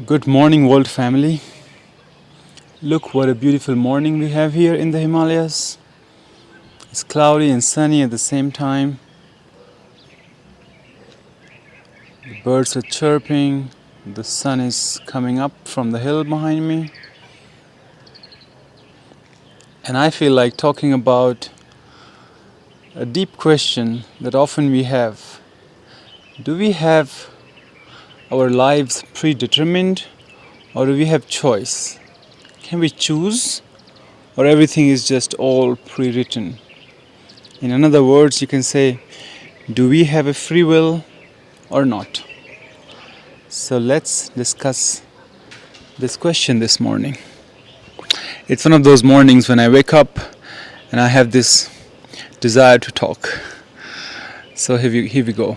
Good morning, world family. Look what a beautiful morning we have here in the Himalayas. It's cloudy and sunny at the same time. The birds are chirping. The sun is coming up from the hill behind me. And I feel like talking about a deep question that often we have. Do we have our lives predetermined or do we have choice? Can we choose or everything is just all pre-written? In other words, you can say, do we have a free will or not? So let's discuss this question this morning. It's one of those mornings when I wake up and I have this desire to talk. So here we go.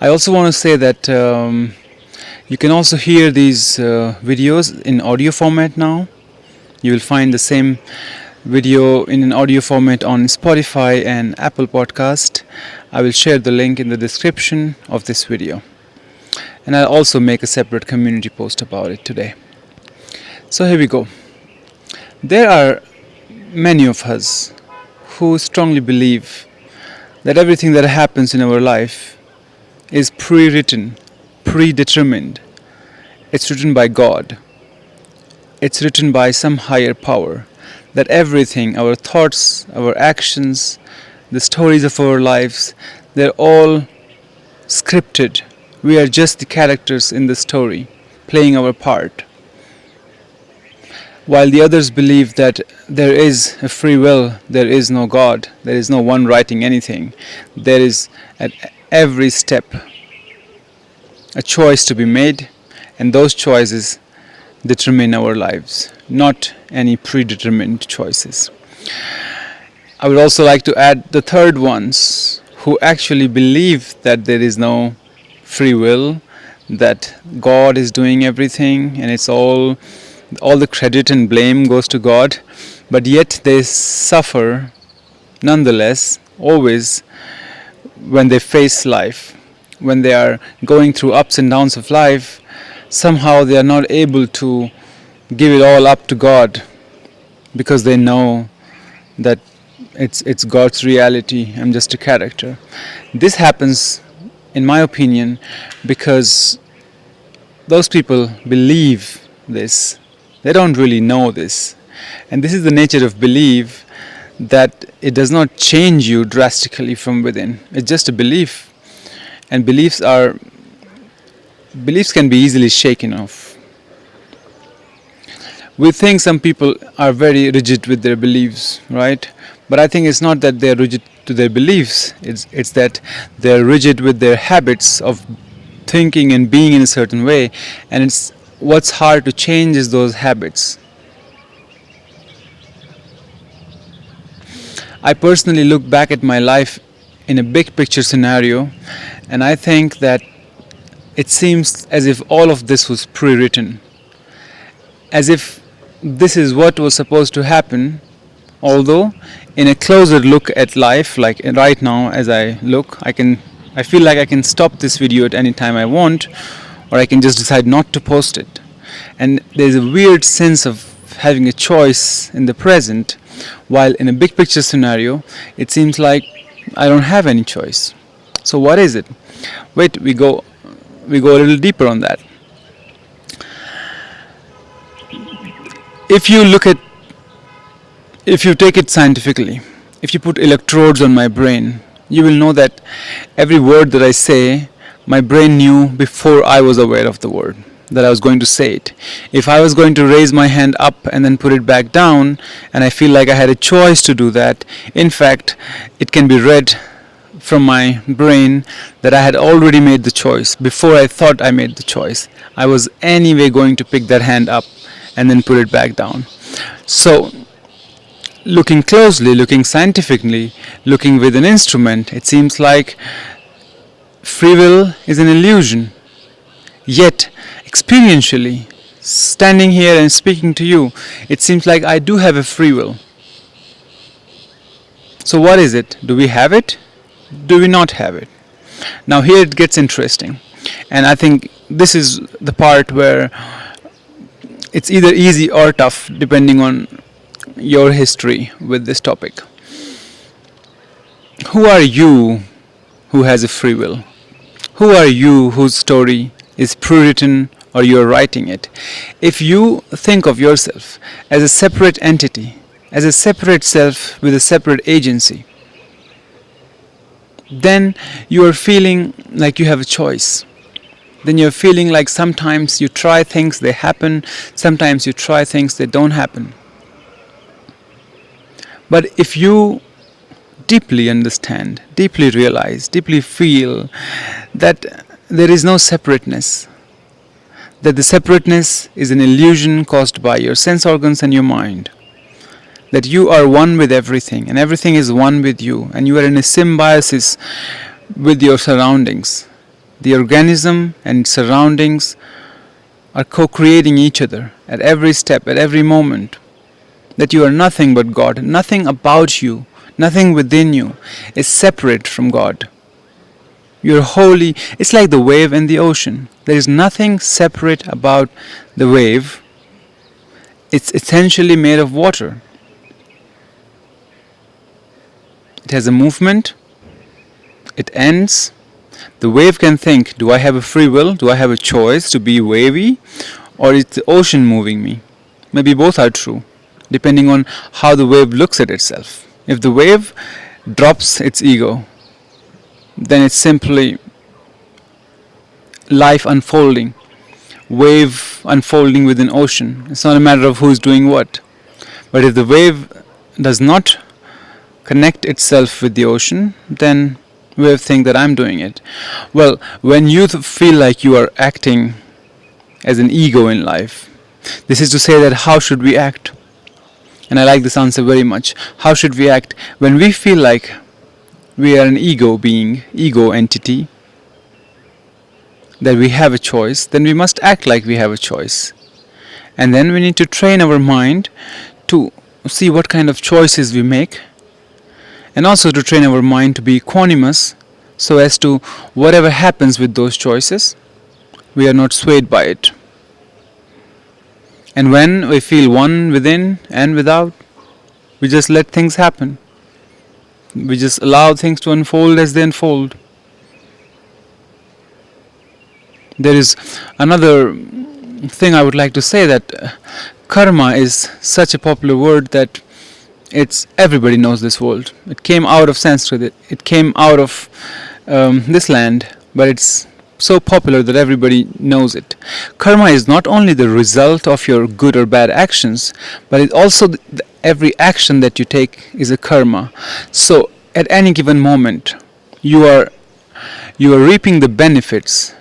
I also want to say that you can also hear these videos in audio format now. You will find the same video in an audio format on Spotify and Apple Podcast. I will share the link in the description of this video. And I'll also make a separate community post about it today. So here we go. There are many of us who strongly believe that everything that happens in our life is pre-written, predetermined. It's written by God. It's written by some higher power. That everything, our thoughts, our actions, the stories of our lives, they're all scripted. We are just the characters in the story, playing our part. While the others believe that there is a free will, there is no God, there is no one writing anything. There is at every step a choice to be made, and those choices determine our lives, not any predetermined choices. I would also like to add the third ones who actually believe that there is no free will, that God is doing everything and it's all the credit and blame goes to God, but yet they suffer nonetheless always when they face life, when they are going through ups and downs of life. Somehow they are not able to give it all up to God because they know that it's God's reality. I'm just a character. This happens, in my opinion, because those people believe this. They don't really know this. And this is the nature of belief, that it does not change you drastically from within. It's just a belief. And beliefs can be easily shaken off. We think some people are very rigid with their beliefs, right? But I think it's not that they're rigid to their beliefs. It's that they're rigid with their habits of thinking and being in a certain way. And it's what's hard to change is those habits. I personally look back at my life in a big picture scenario, and I think that it seems as if all of this was pre-written, as if this is what was supposed to happen. Although in a closer look at life, like right now as I look, I feel like I can stop this video at any time I want, or I can just decide not to post it. And there's a weird sense of having a choice in the present, while in a big picture scenario it seems like I don't have any choice. So what is it? Wait, we go a little deeper on that. If you take it scientifically, if you put electrodes on my brain, you will know that every word that I say, my brain knew before I was aware of the word that I was going to say it. If I was going to raise my hand up and then put it back down, and I feel like I had a choice to do that, in fact, it can be read from my brain that I had already made the choice before I thought I made the choice. I was anyway going to pick that hand up and then put it back down. So looking closely, looking scientifically, looking with an instrument, it seems like free will is an illusion. Yet experientially, standing here and speaking to you, it seems like I do have a free will. So what is it? Do we have it? Do we not have it? Now here it gets interesting, and I think this is the part where it's either easy or tough depending on your history with this topic. Who are you who has a free will? Who are you whose story is pre-written or you're writing it? If you think of yourself as a separate entity, as a separate self with a separate agency, then you are feeling like you have a choice. Then you're feeling like sometimes you try things, they happen, sometimes you try things, they don't happen. But if you deeply understand, deeply realize, deeply feel that there is no separateness, that the separateness is an illusion caused by your sense organs and your mind, that you are one with everything and everything is one with you, and you are in a symbiosis with your surroundings. The organism and surroundings are co-creating each other at every step, at every moment. That you are nothing but God. Nothing about you, nothing within you is separate from God. You're wholly, it's like the wave in the ocean. There is nothing separate about the wave. It's essentially made of water. It has a movement. It ends. The wave can think, do I have a free will? Do I have a choice to be wavy? Or is the ocean moving me? Maybe both are true, depending on how the wave looks at itself. If the wave drops its ego, then it's simply life unfolding, wave unfolding within ocean. It's not a matter of who's doing what. But if the wave does not connect itself with the ocean, then we think that I'm doing it. Well, when you feel like you are acting as an ego in life, this is to say that how should we act? And I like this answer very much. How should we act? When we feel like we are an ego being, ego entity, that we have a choice, then we must act like we have a choice. And then we need to train our mind to see what kind of choices we make, and also to train our mind to be equanimous, so as to whatever happens with those choices, we are not swayed by it. And when we feel one within and without, we just let things happen. We just allow things to unfold as they unfold. There is another thing I would like to say, that karma is such a popular word that it's everybody knows this word. It came out of Sanskrit. It came out of this land, but it's so popular that everybody knows it. Karma is not only the result of your good or bad actions, but it's also every action that you take is a karma. So at any given moment, you are reaping the benefits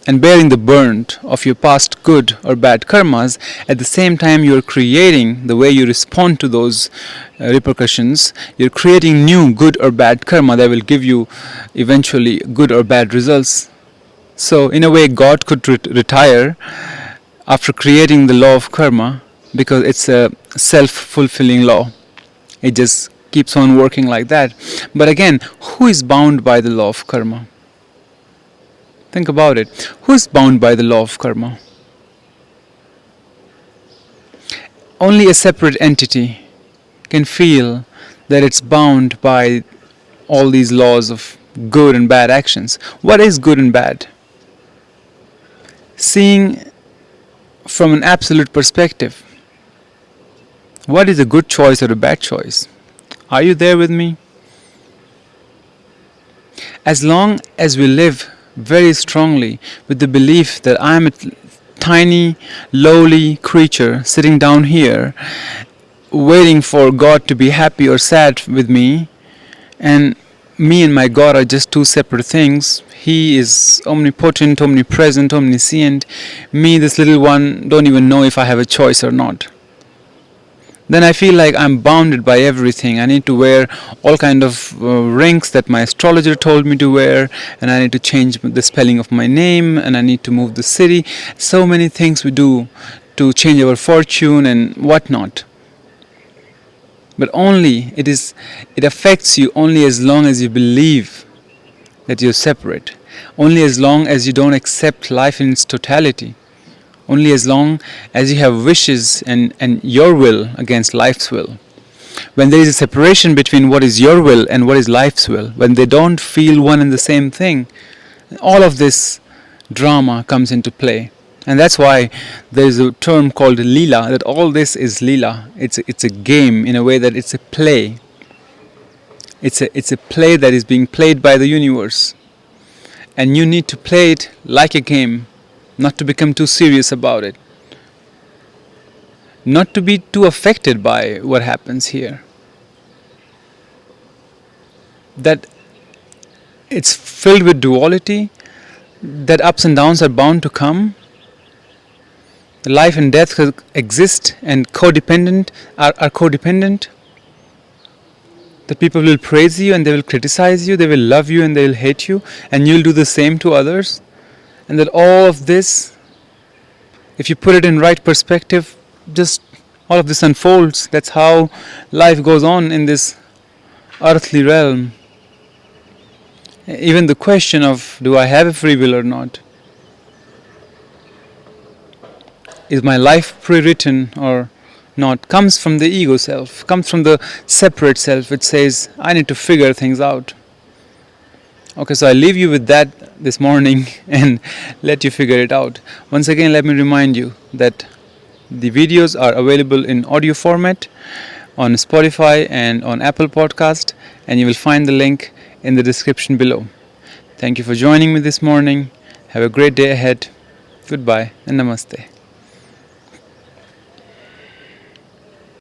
and bearing the burnt of your past good or bad karmas. At the same time, you're creating the way you respond to those repercussions. You're creating new good or bad karma that will give you eventually good or bad results. So in a way, God could retire after creating the law of karma, because it's a self-fulfilling law. It just keeps on working like that. But again, who is bound by the law of karma? Think about it. Who is bound by the law of karma? Only a separate entity can feel that it's bound by all these laws of good and bad actions. What is good and bad? Seeing from an absolute perspective, what is a good choice or a bad choice? Are you there with me? As long as we live very strongly with the belief that I am a tiny, lowly creature sitting down here, waiting for God to be happy or sad with me, and me and my God are just two separate things. He is omnipotent, omnipresent, omniscient. Me, this little one, don't even know if I have a choice or not. Then I feel like I'm bounded by everything. I need to wear all kind of rings that my astrologer told me to wear, and I need to change the spelling of my name, and I need to move the city. So many things we do to change our fortune and whatnot. But it affects you only as long as you believe that you're separate. only as long as you don't accept life in its totality, only as long as you have wishes and your will against life's will. When there is a separation between what is your will and what is life's will, when they don't feel one and the same thing, all of this drama comes into play. And that's why there is a term called Leela, that all this is Leela. It's a game in a way that it's a play. It's a play that is being played by the universe. And you need to play it like a game, not to become too serious about it, not to be too affected by what happens here. That it's filled with duality, that ups and downs are bound to come. Life and death exist and codependent are codependent. That people will praise you and they will criticize you, they will love you and they will hate you, and you'll do the same to others. And that all of this, if you put it in right perspective, just all of this unfolds. That's how life goes on in this earthly realm. Even the question of, do I have a free will or not? Is my life pre-written or not? Comes from the ego self, comes from the separate self, which says, I need to figure things out. Okay, so I leave you with that this morning and let you figure it out. Once again, let me remind you that the videos are available in audio format on Spotify and on Apple Podcast, and you will find the link in the description below. Thank you for joining me this morning. Have a great day ahead. Goodbye and namaste.